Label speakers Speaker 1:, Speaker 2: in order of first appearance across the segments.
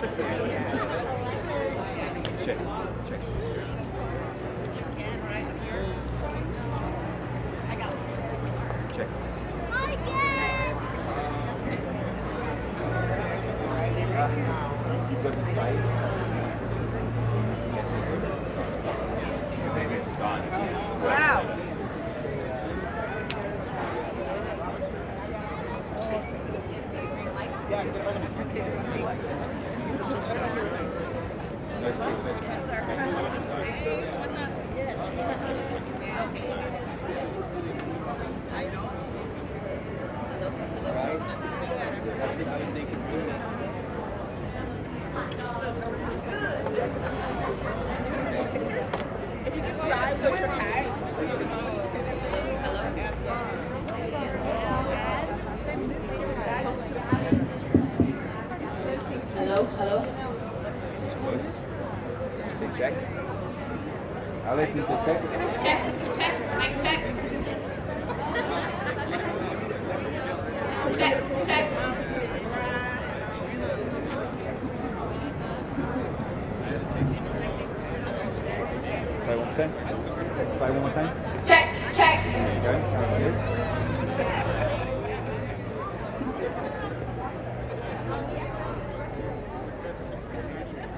Speaker 1: Check. Check. Check. You've got the size. It's gone.
Speaker 2: Wow. I know.
Speaker 1: Right? That's what I was thinking too.
Speaker 2: If you could drive with your car.
Speaker 3: Hello, hello.
Speaker 1: Say check. I'll let you say check.
Speaker 3: Check, check, mic check. Check, check.
Speaker 1: Try one more time. Try one more time.
Speaker 3: Check, check.
Speaker 1: There you go. Sounds good.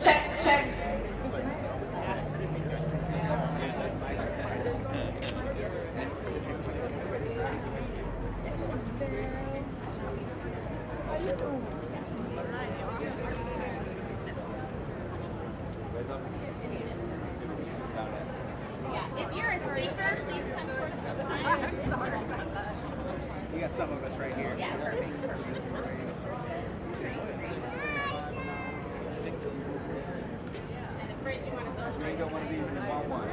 Speaker 3: Check, check.
Speaker 4: Yeah, if you're a speaker, please come towards the front.
Speaker 5: We got some of us right here.
Speaker 4: Yeah, perfect. And the fridge, you want to fill
Speaker 1: You ain't got one of these in the one one.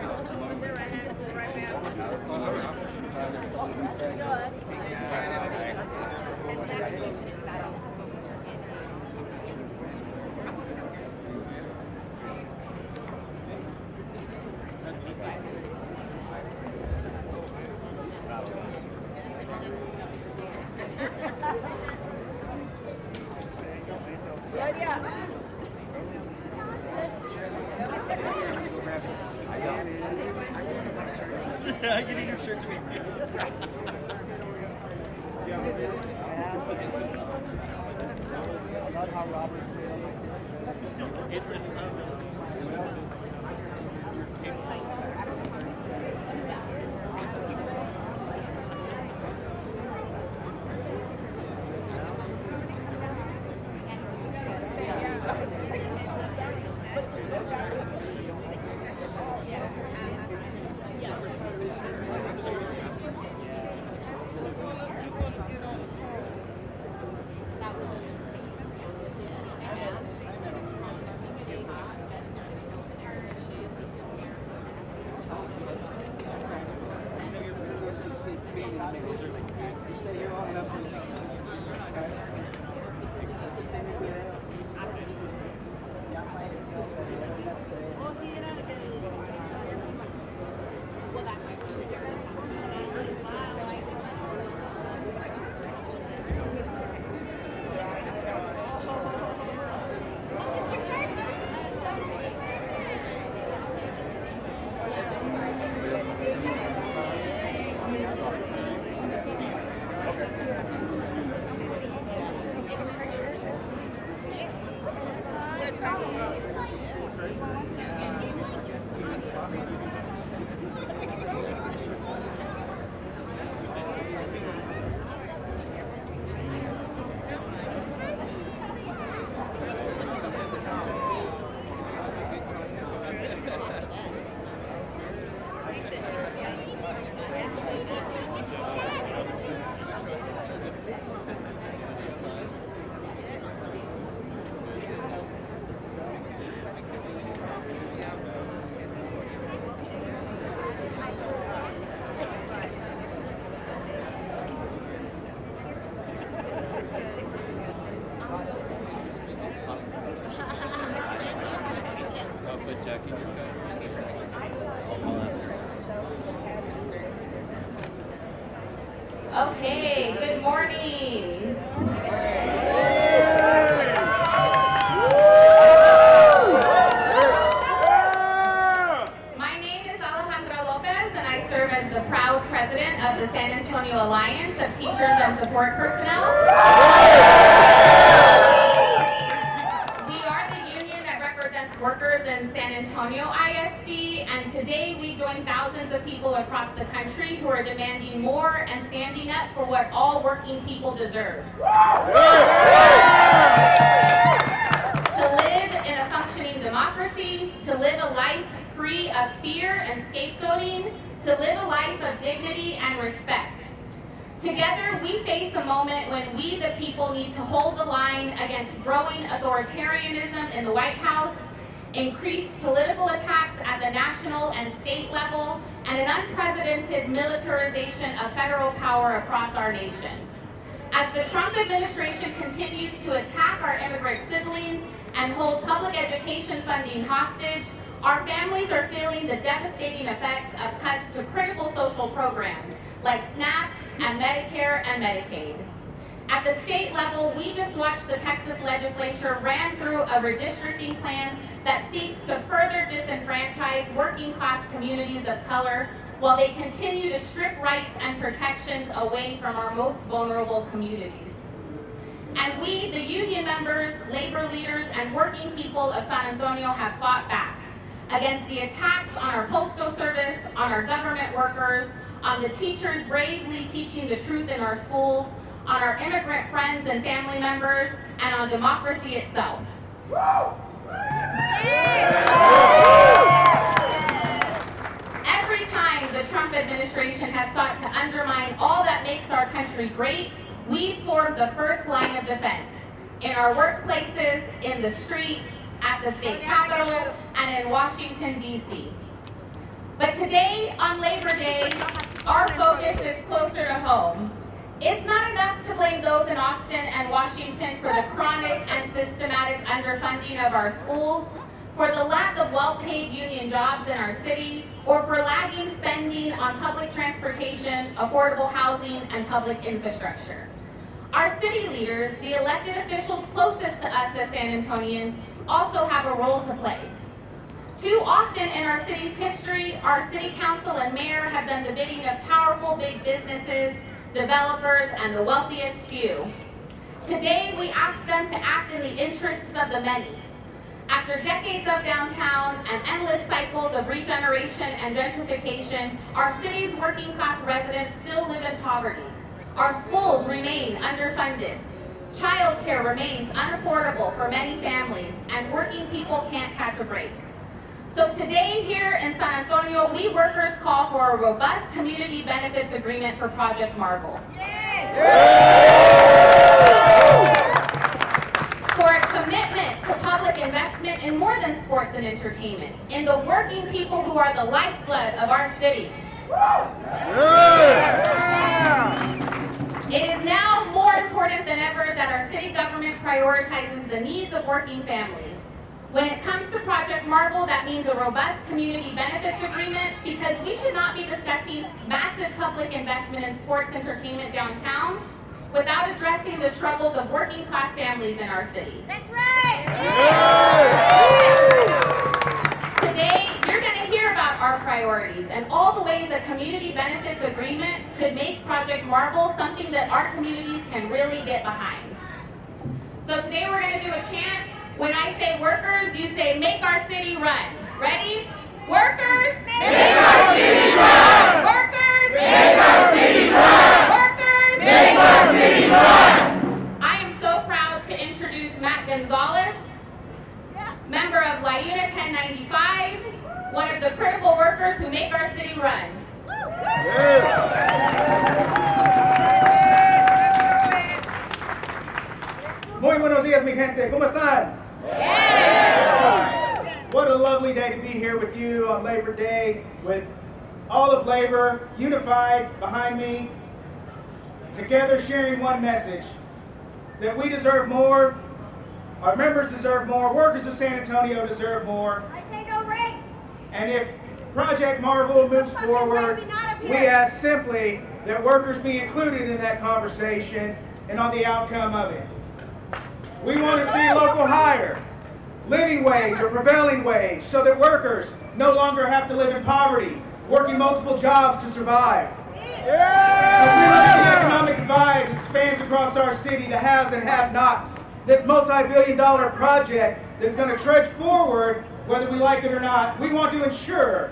Speaker 2: Yeah.
Speaker 5: Yeah, you need your shirt to be I love how Robert it's You stay here long enough.
Speaker 1: Jackie just got
Speaker 3: Okay, good morning. support personnel. We are the union that represents workers in San Antonio ISD, and today we join thousands of people across the country who are demanding more and standing up for what all working people deserve. To live in a functioning democracy, to live a life free of fear and scapegoating, to live a life of dignity and respect. Together, we face a moment when we, the people, need to hold the line against growing authoritarianism in the White House, increased political attacks at the national and state level, and an unprecedented militarization of federal power across our nation. As the Trump administration continues to attack our immigrant siblings and hold public education funding hostage, our families are feeling the devastating effects of cuts to critical social programs like SNAP and Medicare and Medicaid. At the state level, we just watched the Texas legislature ran through a redistricting plan that seeks to further disenfranchise working class communities of color while they continue to strip rights and protections away from our most vulnerable communities. And we, the union members, labor leaders, and working people of San Antonio have fought back against the attacks on our postal service, on our government workers, on the teachers bravely teaching the truth in our schools, on our immigrant friends and family members, and on democracy itself. Every time the Trump administration has sought to undermine all that makes our country great, we formed the first line of defense in our workplaces, in the streets, at the state capitol, and in Washington, D.C. But today, on Labor Day, our focus is closer to home. It's not enough to blame those in Austin and Washington for the chronic and systematic underfunding of our schools, for the lack of well-paid union jobs in our city, or for lagging spending on public transportation, affordable housing, and public infrastructure. Our city leaders, the elected officials closest to us as San Antonians, also have a role to play. Too often in our city's history, our city council and mayor have done the bidding of powerful big businesses, developers, and the wealthiest few. Today, we ask them to act in the interests of the many. After decades of downtown and endless cycles of regeneration and gentrification, our city's working class residents still live in poverty. Our schools remain underfunded. Childcare remains unaffordable for many families, and working people can't catch a break. So today here in San Antonio, we workers call for a robust community benefits agreement for Project Marvel. For a commitment to public investment in more than sports and entertainment, in the working people who are the lifeblood of our city. It is now more important than ever that our city government prioritizes the needs of working families. When it comes to Project Marvel, that means a robust community benefits agreement, because we should not be discussing massive public investment in sports entertainment downtown without addressing the struggles of working class families in our city.
Speaker 2: That's right!
Speaker 3: Today, you're going to hear about our priorities and all the ways a community benefits agreement could make Project Marvel something that our communities can really get behind. So today we're going to do a chant. When I say workers, you say make our city run. Ready? Workers, make our city run! Workers, make our city run! Workers, make our city run! I am so proud to introduce Matt Gonzalez, member of La Unit 1095, one of the critical workers who make our city run.
Speaker 6: Muy buenos días, mi gente. ¿Cómo están? What a lovely day to be here with you on Labor Day, with all of labor unified behind me, together sharing one message, that we deserve more, our members deserve more, workers of San Antonio deserve more.
Speaker 2: I say no rate.
Speaker 6: And if Project Marvel moves forward, we ask simply that workers be included in that conversation and on the outcome of it. We want to see local hire, living wage or prevailing wage, so that workers no longer have to live in poverty, working multiple jobs to survive. As we look at the economic economic divide that spans across our city, the haves and have-nots. This multi-billion-dollar project that's going to trudge forward, whether we like it or not. We want to ensure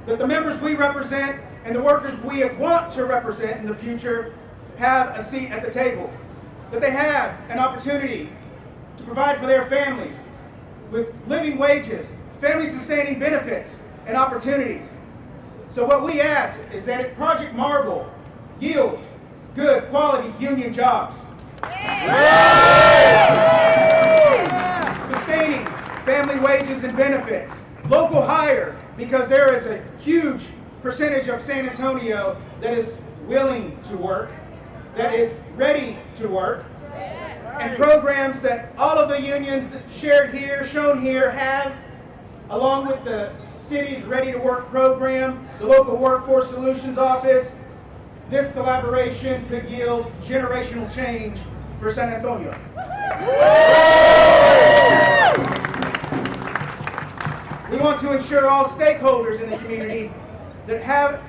Speaker 6: that the members we represent and the workers we want to represent in the future have a seat at the table, that they have an opportunity to provide for their families with living wages, family-sustaining benefits, and opportunities. So what we ask is that at Project Marble yield good quality union jobs, sustaining family wages and benefits, local hire, because there is a huge percentage of San Antonio that is willing to work, that is ready to work, and programs that all of the unions that shared here, shown here, have, along with the city's Ready to Work program, the local Workforce Solutions Office. This collaboration could yield generational change for San Antonio. We want to ensure all stakeholders in the community that have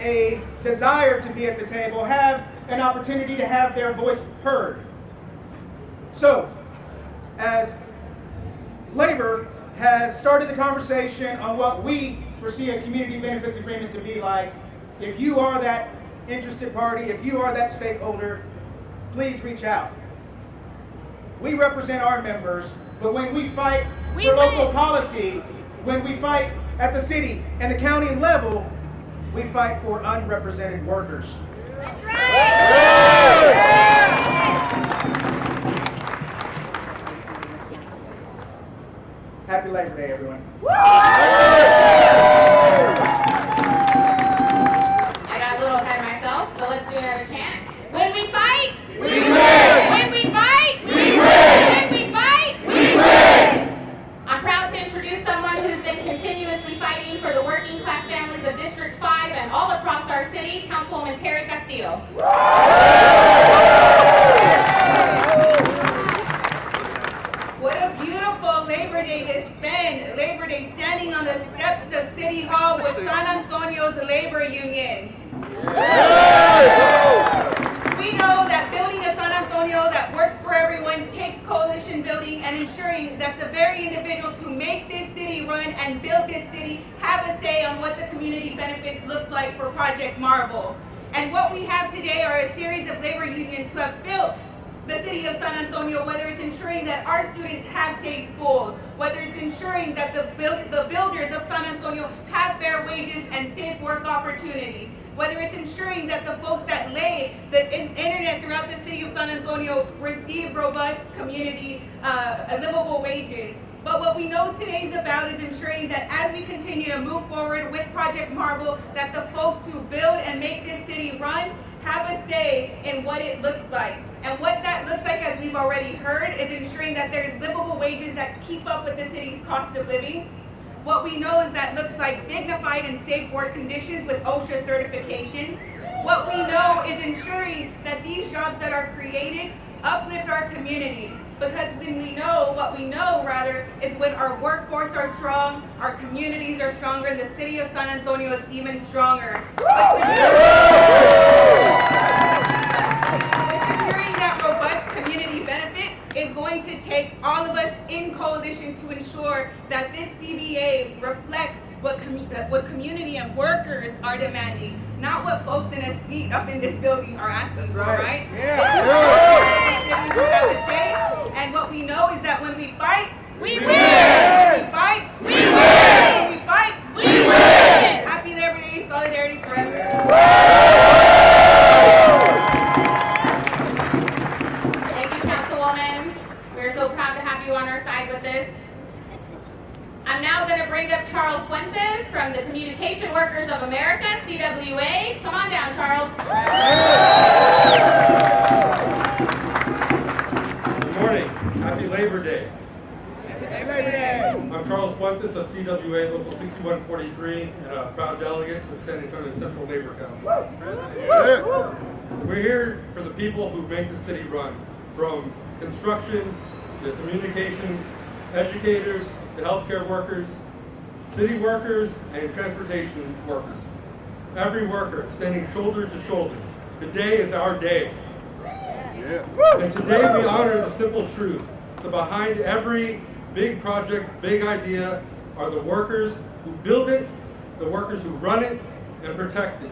Speaker 6: a desire to be at the table, have an opportunity to have their voice heard. So, as labor has started the conversation on what we foresee a community benefits agreement to be like, if you are that interested party, if you are that stakeholder, please reach out. We represent our members, but when we fight for local policy, when we fight at the city and the county level, we fight for unrepresented workers.
Speaker 4: That's right!
Speaker 6: Happy Labor Day, everyone.
Speaker 3: I got a little ahead of myself, but let's do another chant. When we fight, we win! When we fight, we win! When we fight, we win! I'm proud to introduce someone who's been continuously fighting for the working class families of District 5 and all across our city, Councilwoman Terry Castillo.
Speaker 2: What a beautiful Labor Day to spend. Labor Day standing on the steps of City Hall with San Antonio's labor unions. We know that building a San Antonio that works for everyone takes coalition building and ensuring that the very individuals who make this city run and build this city have a say on what the community benefits looks like for Project Marble. And what we have today are a series of labor unions who have built the city of San Antonio, whether it's ensuring that our students have safe schools, whether it's ensuring that the builders of San Antonio have fair wages and safe work opportunities, whether it's ensuring that the folks that lay the internet throughout the city of San Antonio receive robust community livable wages. But what we know today is about is ensuring that as we continue to move forward with Project Marble, that the folks who build and make this city run have a say in what it looks like. And what that looks like, as we've already heard, is ensuring that there's livable wages that keep up with the city's cost of living. What we know is that looks like dignified and safe work conditions with OSHA certifications. What we know is ensuring that these jobs that are created uplift our communities. Because when we know, what we know rather, is when our workforce are strong, our communities are stronger, and the city of San Antonio is even stronger. Securing that robust community benefit is going to take all of us in coalition to ensure that this CBA reflects what community and workers are demanding, not what folks in a seat up in this building are asking for, right? And what we know is that when we fight, we win! When we fight, we win! When we fight, we win! Happy Labor Day, solidarity forever.
Speaker 3: Thank you, Councilwoman. We're so proud to have you on our side with this. I'm now going to bring up Charles Fuentes from the Communication Workers of America, CWA. Come on down, Charles.
Speaker 7: Good morning. Happy Labor Day.
Speaker 6: Happy Labor Day.
Speaker 7: I'm Charles Fuentes of CWA Local 6143 and a proud delegate to the San Antonio Central Labor Council. We're here for the people who make the city run, from construction to communications, educators, the healthcare workers, city workers, and transportation workers. Every worker standing shoulder to shoulder the day is our day. And today we honor the simple truth. So behind every big project, big idea, are the workers who build it, the workers who run it, and protect it.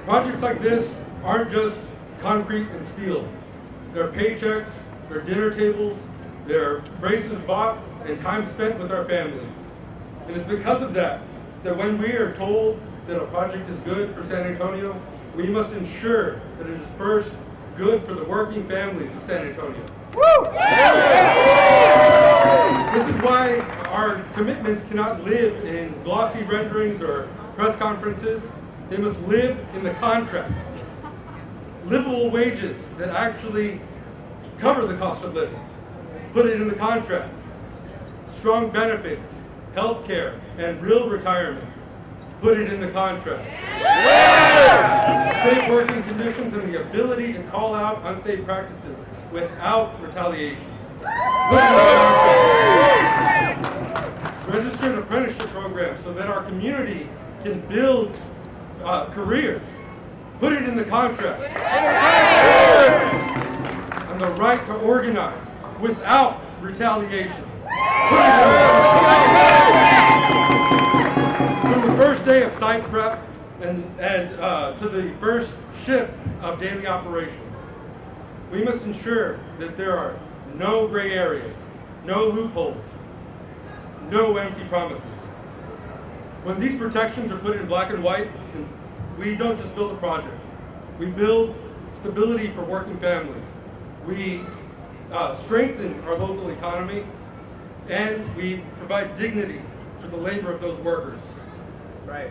Speaker 7: Projects like this aren't just concrete and steel. They're paychecks, they're dinner tables, they're braces bought, and time spent with our families. And it's because of that, that when we are told that a project is good for San Antonio, we must ensure that it is first good for the working families of San Antonio. Woo! This is why our commitments cannot live in glossy renderings or press conferences. They must live in the contract. Livable wages that actually cover the cost of living. Put it in the contract. Strong benefits, health care, and real retirement. Put it in the contract. Safe working conditions and the ability to call out unsafe practices without retaliation. Put it in the contract. Registered apprenticeship programs so that our community can build careers. Put it in the contract. And the right to organize without retaliation. Put it in the contract. From the first day of site prep and to the first shift of daily operations, we must ensure that there are no gray areas, no loopholes, no empty promises. When these protections are put in black and white, we don't just build a project. We build stability for working families. We strengthen our local economy, and we provide dignity to the labor of those workers.
Speaker 6: Right.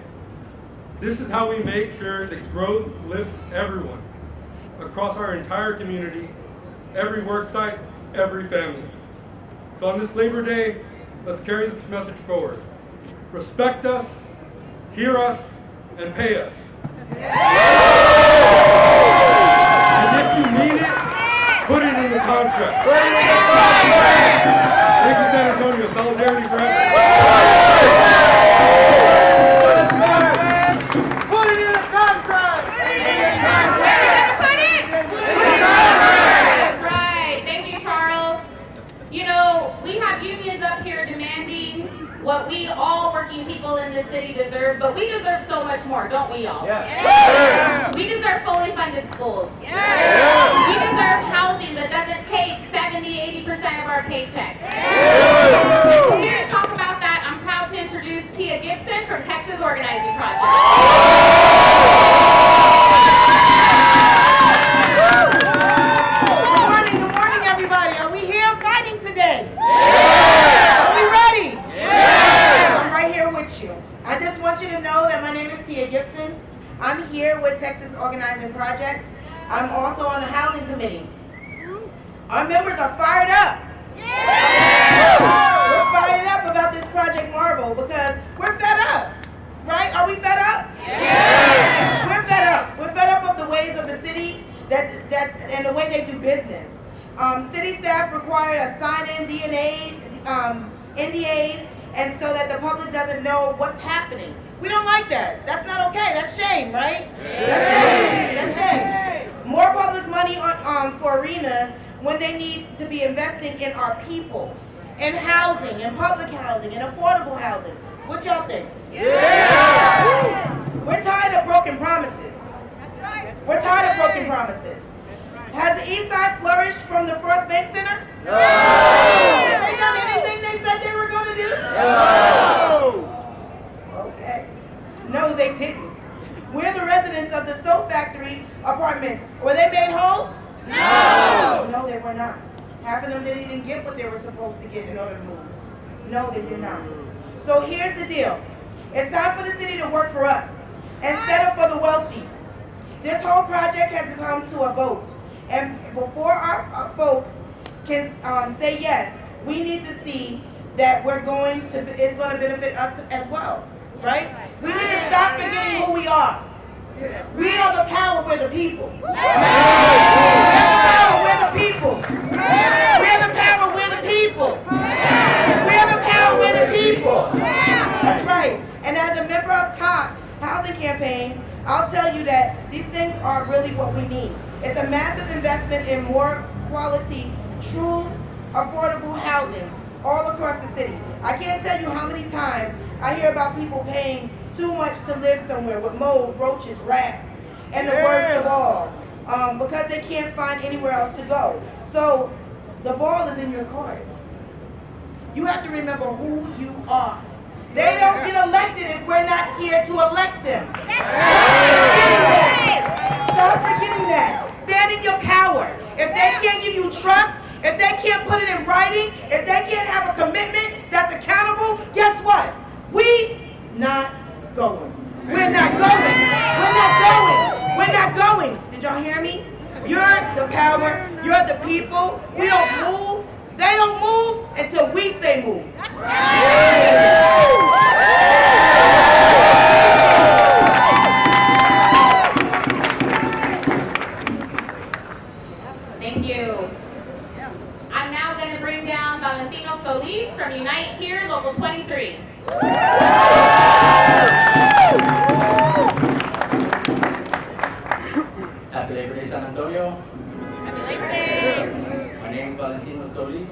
Speaker 7: This is how we make sure that growth lifts everyone across our entire community, every work site, every family. So on this Labor Day, let's carry this message forward. Respect us, hear us, and pay us. And if you mean it, put it in the contract. Thank you, San Antonio. Solidarity forever.
Speaker 6: Put it in the contract!
Speaker 3: That's right. Thank you, Charles. You know, we have unions up here demanding what we all working people in this city deserve, but we deserve so much more, don't we all?
Speaker 6: Yeah.
Speaker 3: We deserve fully funded schools. We deserve housing that doesn't take 70–80% of our paycheck. So here to talk about that, I'm proud to introduce Tia Gibson from Texas Organizing Project.
Speaker 8: Good morning, everybody. Are we here fighting today? Are we ready? I'm right here with you. I just want you to know that my name is Tia Gibson. I'm here with Texas Organizing Project. I'm also on the Housing Committee. Our members are fired up. We're fired up about this Project Marvel because we're fed up. Right? Are we fed up? We're fed up. We're fed up of the ways of the city and the way they do business. City staff require a sign-in NDAs, and so that the public doesn't know what's happening. We don't like that. That's not okay. That's shame, right? That's shame. More public money for arenas when they need to be investing in our people, in housing, in public housing, in affordable housing. What y'all think? We're tired of broken promises. We're tired of broken promises. Has the East Side flourished from the First Bank Center? No. Have they done anything they said they were going to do? No. Okay. No, they didn't. We're the residents of the soap factory apartments. Were they made whole? No. No, they were not. Half of them didn't even get what they were supposed to get in order to move. No, they did not. So here's the deal. It's time for the city to work for us instead of for the wealthy. This whole project has come to a vote. And before our folks can say yes, we need to see that it's going to benefit us as well, right? We need to stop forgetting who we are. We are the power, we're the people. We're the power, we're the people. We're the power, we're the people. We're the power, we're the people. That's right. And as a member of TOP, Housing housing campaign, I'll tell you that these things are really what we need. It's a massive investment in more quality, true, affordable housing all across the city. I can't tell you how many times I hear about people paying too much to live somewhere with mold, roaches, rats, and the worst of all, because they can't find anywhere else to go. So the ball is in your court. You have to remember who you are. They don't get elected if we're not here to elect them. Stop forgetting that. Stand in your power. If they can't give you trust, if they can't put it in writing, if they can't have a commitment that's accountable, guess what? We not going. We're not going. We're not going. We're not going. Did y'all hear me? You're the power. You're the people. We don't move. They don't move until we say move.
Speaker 3: Thank you. I'm now going to bring down Valentino Solis from Unite Here, Local 23.
Speaker 9: Happy Labor Day, San Antonio.
Speaker 3: Happy Labor Day.
Speaker 9: My name is Valentino Solis.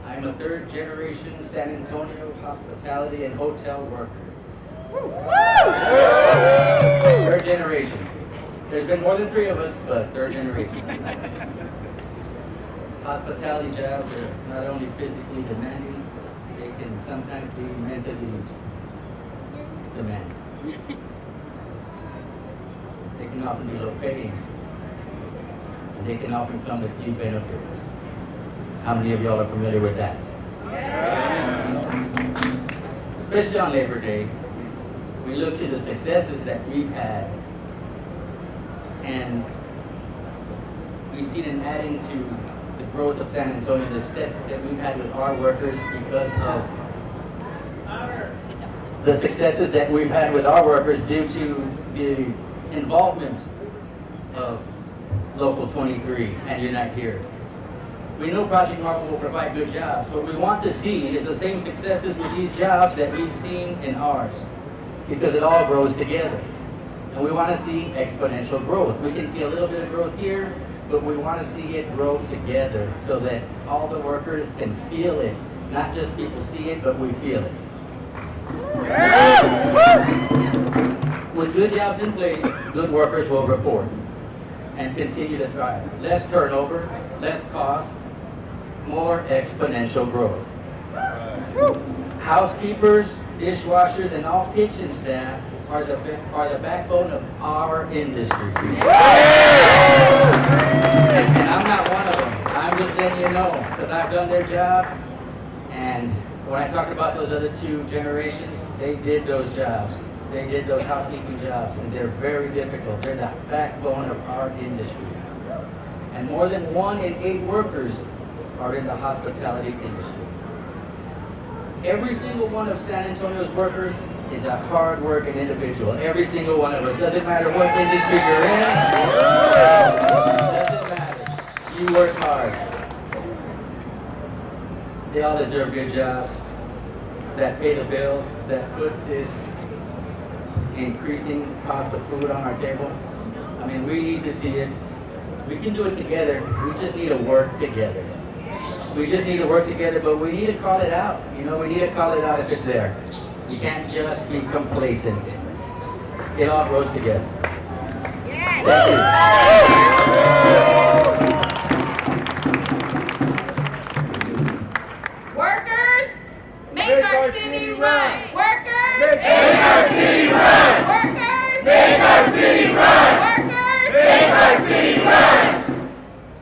Speaker 9: I'm a third generation San Antonio hospitality and hotel worker. Third generation. There's been more than 3 of us, but third generation. Hospitality jobs are not only physically demanding, they can sometimes be mentally demanding. They can often be low paying. And they can often come with few benefits. How many of y'all are familiar with that? Especially on Labor Day, we look to the successes that we've had, and we've seen an adding to the growth of San Antonio, the successes that we've had with our workers because of the successes that we've had with our workers due to the involvement of Local 23 and Unite Here. We know Project Marvel will provide good jobs. What we want to see is the same successes with these jobs that we've seen in ours, because it all grows together. And we want to see exponential growth. We can see a little bit of growth here, but we want to see it grow together so that all the workers can feel it. Not just people see it, but we feel it. With good jobs in place, good workers will report and continue to thrive. Less turnover, less cost, more exponential growth. Housekeepers, dishwashers, and all kitchen staff are the backbone of our industry. And I'm not one of them. I'm just letting you know, because I've done their job, and when I talked about those other 2 generations, they did those jobs. They did those housekeeping jobs, and they're very difficult. They're the backbone of our industry. And more than 1 in 8 workers are in the hospitality industry. Every single one of San Antonio's workers is a hard-working individual. Every single one of us. Doesn't matter what industry you're in. Doesn't matter. You work hard. They all deserve good jobs that pay the bills, that put this increasing cost of food on our table. I mean, we need to see it. We can do it together. We just need to work together. We just need to work together, but we need to call it out. You know, we need to call it out if it's there. We can't just be complacent. It all grows together. Thank you.
Speaker 3: Workers, make our city run. Workers,
Speaker 6: Make our city run.
Speaker 3: Workers,
Speaker 6: Make our city run.
Speaker 3: Workers,
Speaker 6: Make our city run.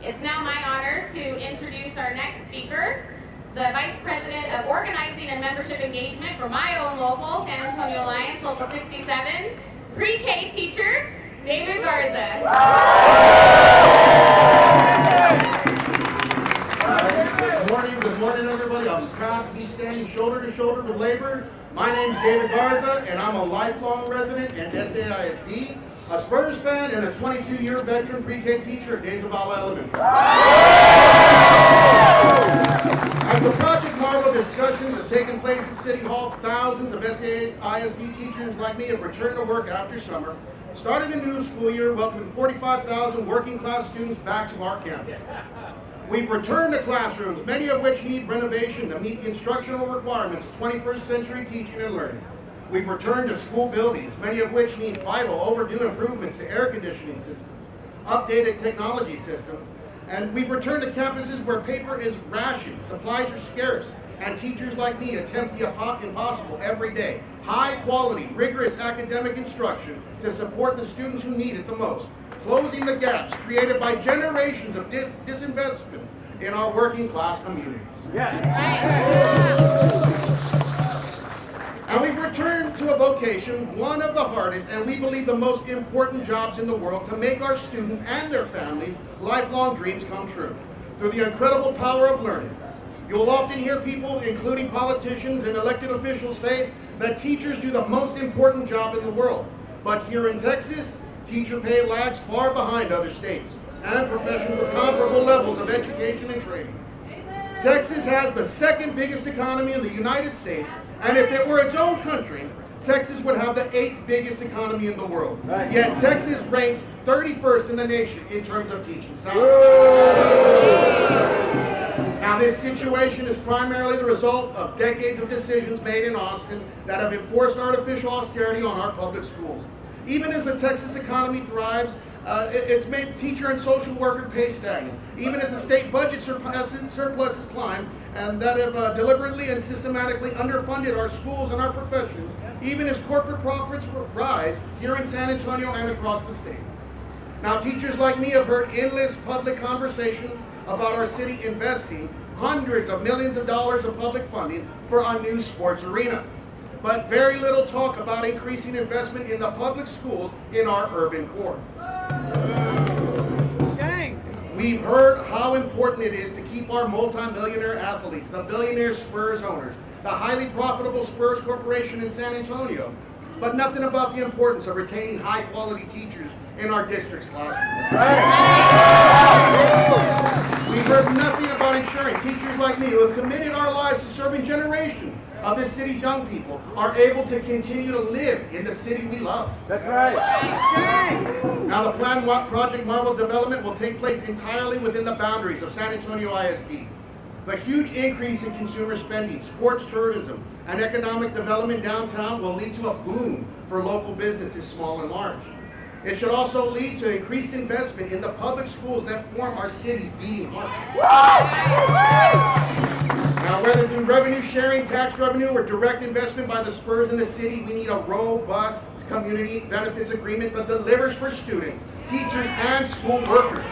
Speaker 3: It's now my honor to introduce our next speaker, the Vice President of Organizing and Membership Engagement for my own local, San Antonio Alliance, Local 67, pre-K teacher, David Garza.
Speaker 10: Good morning, everybody. I'm proud to be standing shoulder to shoulder with labor. My name's David Garza, and I'm a lifelong resident at SAISD, a Spurs fan, and a 22-year veteran pre-K teacher at Days of Alla Elementary. As the Project Marvel discussions have taken place place at City Hall, thousands of SAISD teachers like me have returned to work after summer, started a new school year, welcoming 45,000 working class students back to our campus. We've returned to classrooms, many of which need renovation to meet the instructional requirements of 21st century teaching and learning. We've returned to school buildings, many of which need vital, overdue improvements to air conditioning systems, updated technology systems, and we've returned to campuses where paper is rationed, supplies are scarce, and teachers like me attempt the impossible every day. High quality, rigorous academic instruction to support the students who need it the most, closing the gaps created by generations of disinvestment in our working class communities. And we've returned to a vocation, one of the hardest and we believe the most important jobs in the world to make our students and their families' lifelong dreams come true. Through the incredible power of learning, you'll often hear people, including politicians and elected officials, say that teachers do the most important job in the world. But here in Texas, teacher pay lags far behind other states and professions with comparable levels of education and training. Texas has the second biggest economy in the United States, and if it were its own country, Texas would have the 8th biggest economy in the world. Yet Texas ranks 31st in the nation in terms of teaching. Now this situation is primarily the result of decades of decisions made in Austin that have enforced artificial austerity on our public schools. Even as the Texas economy thrives, it's made teacher and social worker pay stagnant. Even as the state budget surpluses climb and that have deliberately and systematically underfunded our schools and our professions, even as corporate profits rise here in San Antonio and across the state. Now teachers like me have heard endless public conversations about our city investing hundreds of millions of dollars of public funding for a new sports arena, but very little talk about increasing investment in the public schools in our urban core. We've heard how important it is to keep our multi-millionaire athletes, the billionaire Spurs owners, the highly profitable Spurs Corporation in San Antonio, but nothing about the importance of retaining high-quality teachers in our district's classrooms. We've heard nothing about ensuring teachers like me who have committed our lives to serving generations of this city's young people are able to continue to live in the city we love.
Speaker 1: That's right.
Speaker 10: Now the planned Project Marvel development will take place entirely within the boundaries of San Antonio ISD. The huge increase in consumer spending, sports tourism, and economic development downtown will lead to a boom for local businesses, small and large. It should also lead to increased investment in the public schools that form our city's beating heart. Now, whether through revenue sharing, tax revenue, or direct investment by the Spurs in the city, we need a robust community benefits agreement that delivers for students, teachers, and school workers.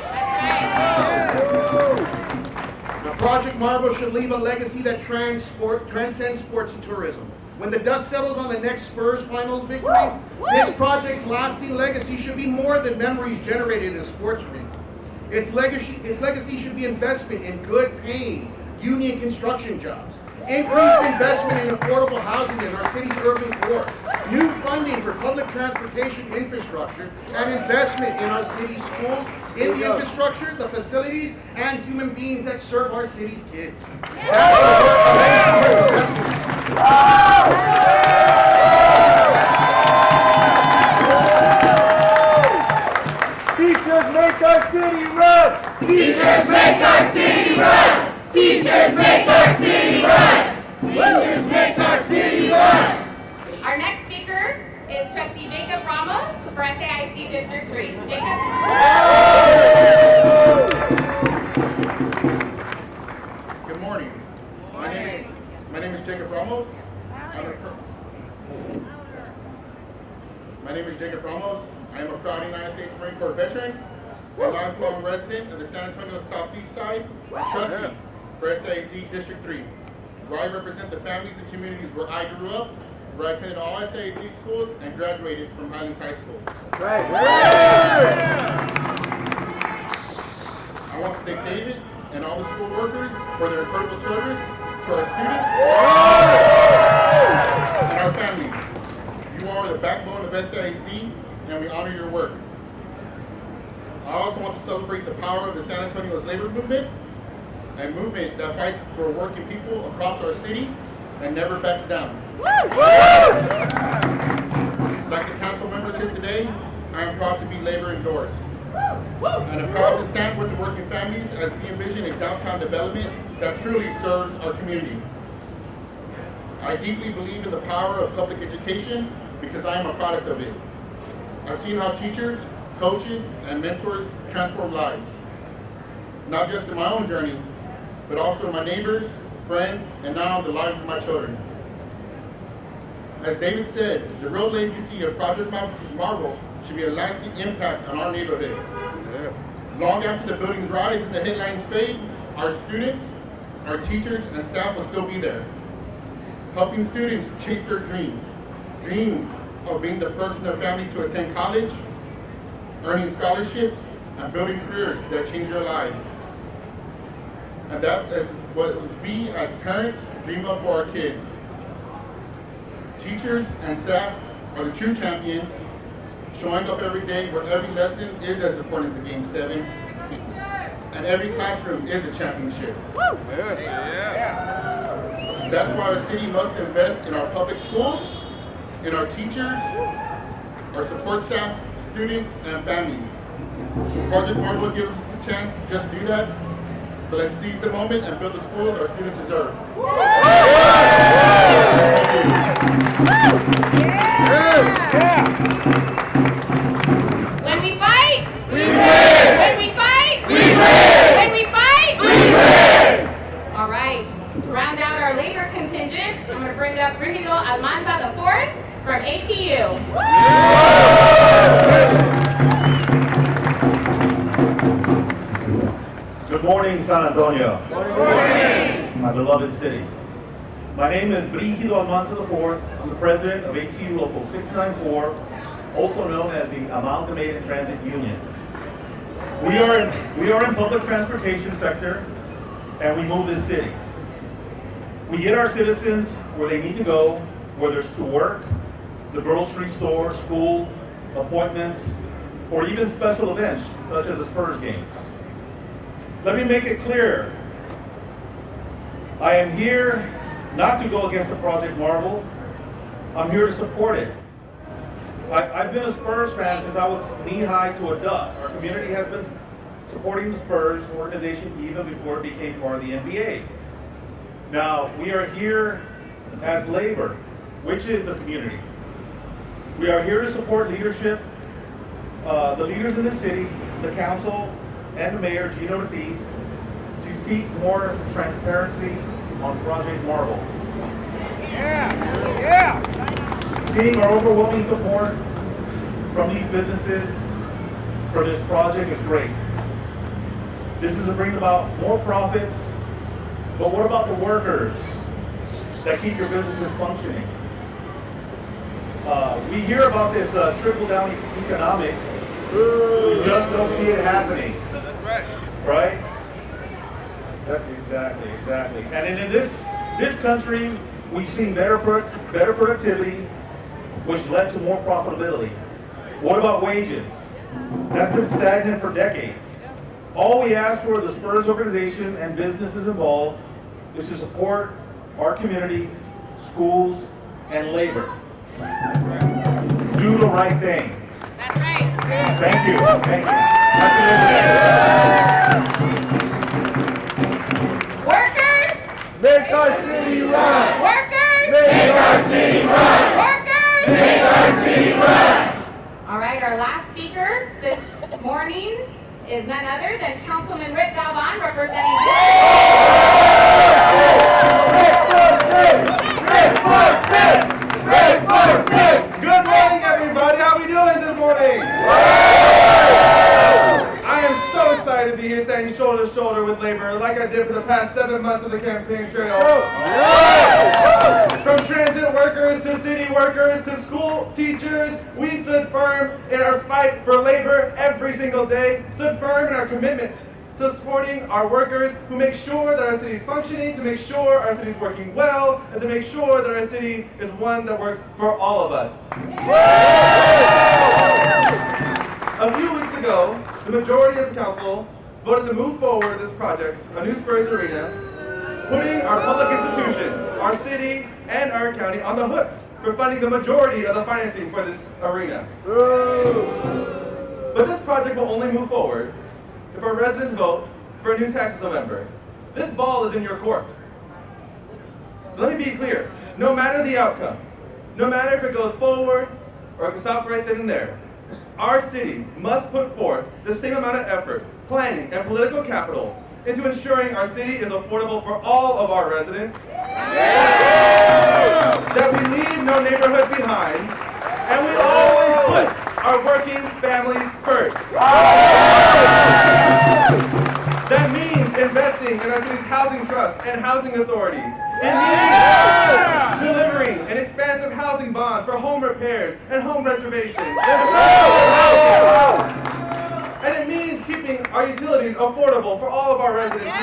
Speaker 10: Now, Project Marvel should leave a legacy that transcends sports and tourism. When the dust settles on the next Spurs finals victory, this project's lasting legacy should be more than memories generated in a sports arena. Its legacy should be investment in good paying union construction jobs, increased investment in affordable housing in our city's urban core, new funding for public transportation infrastructure, and investment in our city's schools, in the infrastructure, the facilities, and human beings that serve our city's kids.
Speaker 1: Teachers make our city run!
Speaker 11: Teachers make our city run! Teachers make our city run! Teachers make our city run!
Speaker 3: Our next speaker is Trustee Jacob Ramos for SAIC District 3. Jacob?
Speaker 10: Good morning. My name is Jacob Ramos. I am a proud United States Marine Corps veteran, a lifelong resident of the San Antonio Southeast Side, and trustee for SAIC District 3, where I represent the families and communities where I grew up, where I attended all SAIC schools and graduated from Highlands High School.
Speaker 1: Right.
Speaker 10: I want to thank David and all the school workers for their incredible service to our students and our families. You are the backbone of SAIC, and we honor your work. I also want to celebrate the power of the San Antonio's labor movement, a movement that fights for working people across our city and never backs down. Like the council members here today, I am proud to be labor endorsed. And I'm proud to stand with the working families as we envision a downtown development that truly serves our community. I deeply believe in the power of public education because I am a product of it. I've seen how teachers, coaches, and mentors transform lives. Not just in my own journey, but also my neighbors, friends, and now the lives of my children. As David said, the real legacy of Project Marvel should be a lasting impact on our neighborhoods. Long after the buildings rise and the headlines fade, our students, our teachers, and staff will still be there, helping students chase their dreams of being the first in their family to attend college, earning scholarships, and building careers that change their lives. And that is what we as parents dream of for our kids. Teachers and staff are the true champions, showing up every day where every lesson is as important as a Game 7, and every classroom is a championship. That's why our city must invest in our public schools, in our teachers, our support staff, students, and families. Project Marvel gives us a chance to just do that. So let's seize the moment and build the schools our students deserve.
Speaker 3: When we fight,
Speaker 11: we win.
Speaker 3: When we fight,
Speaker 11: we win.
Speaker 3: When we fight,
Speaker 11: we win.
Speaker 3: All right. To round out our labor contingent, I'm going to bring up Brigido Almanza IV from ATU.
Speaker 12: Good morning, San Antonio.
Speaker 11: Good morning.
Speaker 12: My beloved city. My name is Brigido Almanza IV. I'm the president of ATU Local 694, also known as the Amalgamated Transit Union. We are in public transportation sector, and we move this city. We get our citizens where they need to go, whether it's to work, the grocery store, school, appointments, or even special events such as the Spurs games. Let me make it clear. I am here not to go against the Project Marvel. I'm here to support it. I've been a Spurs fan since I was knee-high to a duck. Our community has been supporting the Spurs organization even before it became part of the NBA. Now, we are here as labor, which is a community. We are here to support leadership, the leaders in the city, the council, and the mayor, Gino Ortiz, to seek more transparency on Project Marvel. Seeing our overwhelming support from these businesses for this project is great. This is to bring about more profits, but what about the workers that keep your businesses functioning? We hear about this trickle-down economics. We just don't see it happening. That's right. Right? Exactly. And in this country, we've seen better productivity, which led to more profitability. What about wages? That's been stagnant for decades. All we ask for the Spurs organization and businesses involved is to support our communities, schools, and labor. Do the right thing.
Speaker 3: That's right.
Speaker 12: Thank you. Happy
Speaker 3: Workers,
Speaker 11: make our city run.
Speaker 3: Workers,
Speaker 11: make our city run.
Speaker 3: Workers,
Speaker 11: make our city run.
Speaker 3: All right, our last speaker this morning is none other than Councilman Rick Galvan, representing
Speaker 11: Red 4-6.
Speaker 6: Good morning, everybody. How we doing this morning? I am so excited to be here standing shoulder to shoulder with labor like I did for the past 7 months of the campaign trail. From transit workers to city workers to school teachers, we stood firm in our fight for labor every single day, stood firm in our commitment to supporting our workers who make sure that our city is functioning, to make sure our city is working well, and to make sure that our city is one that works for all of us. A few weeks ago, the majority of the council voted to move forward this project, a new Spurs Arena, putting our public institutions, our city,
Speaker 13: city and our county on the hook for funding the majority of the financing for this arena. But this project will only move forward if our residents vote for a new tax this November. This ball is in your court. Let me be clear, no matter the outcome, no matter if it goes forward or if it stops right then and there, our city must put forth the same amount of effort, planning, and political capital into ensuring our city is affordable for all of our residents, that we leave no neighborhood behind, and we always put our working families first. That means investing in our city's housing trust and housing authority. It means delivering an expansive housing bond for home repairs and home reservations. And it means keeping our utilities affordable for all of our residents.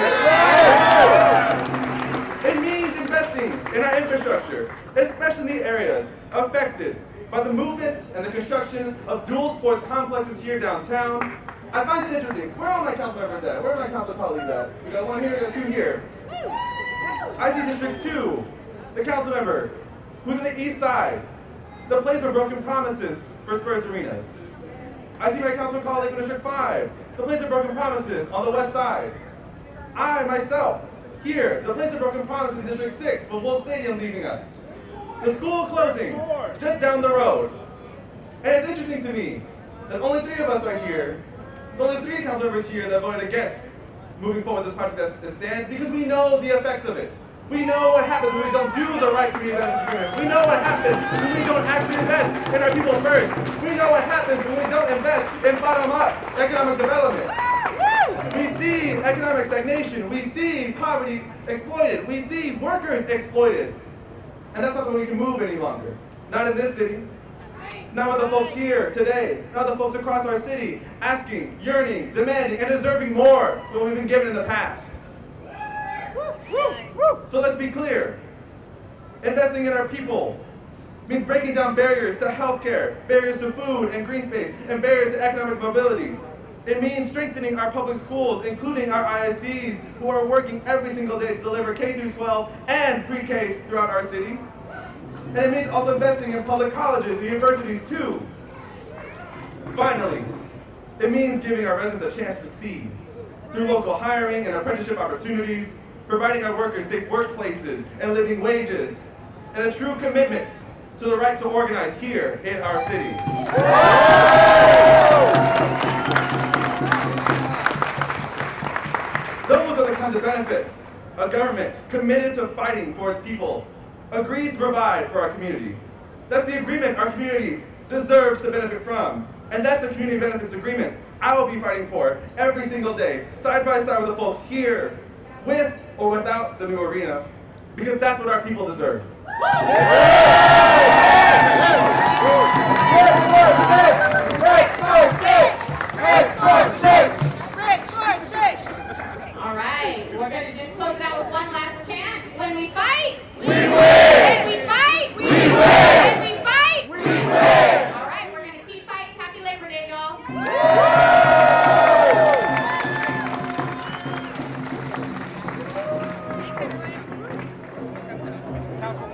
Speaker 13: It means investing in our infrastructure, especially in the areas affected by the movements and the construction of dual sports complexes here downtown. I find it interesting. Where are all my council members at? Where are my council colleagues at? We got one here, we got two here. I see District 2, the council member, who's on the east side, the place of broken promises for Spurs arenas. I see my council colleague from District 5, the place of broken promises on the west side. I, myself, here, the place of broken promises in District 6, with Wolf Stadium leaving us. The school closing, just down the road. And it's interesting to me that only 3 of us are here. There's only 3 council members here that voted against moving forward this project that stands, because we know the effects of it. We know what happens when we don't do the right community development agreement. We know what happens when we don't actually invest in our people first. We know what happens when we don't invest in bottom-up economic development. We see economic stagnation. We see poverty exploited. We see workers exploited. And that's not something we can move any longer. Not in this city. Not with the folks here today. Not the folks across our city asking, yearning, demanding, and deserving more than what we've been given in the past. So let's be clear. Investing in our people means breaking down barriers to healthcare, barriers to food and green space, and barriers to economic mobility. It means strengthening our public schools, including our ISDs, who are working every single day to deliver K-12 and pre-K throughout our city. And it means also investing in public colleges and universities too. Finally, it means giving our residents a chance to succeed through local hiring and apprenticeship opportunities, providing our workers safe workplaces and living wages, and a true commitment to the right to organize here in our city. Those are the kinds of benefits a government committed to fighting for its people agrees to provide for our community. That's the agreement our community deserves to benefit from. And that's the community benefits agreement I will be fighting for every single day, side by side with the folks here, with or without the new arena, because that's what our people deserve.
Speaker 3: All right, we're going to just close out with one last chant. When we fight,
Speaker 11: we win.
Speaker 3: When we fight,
Speaker 11: we win.
Speaker 3: When we fight,
Speaker 11: we win.
Speaker 3: All right, we're going to keep fighting. Happy Labor Day, y'all.
Speaker 11: Council.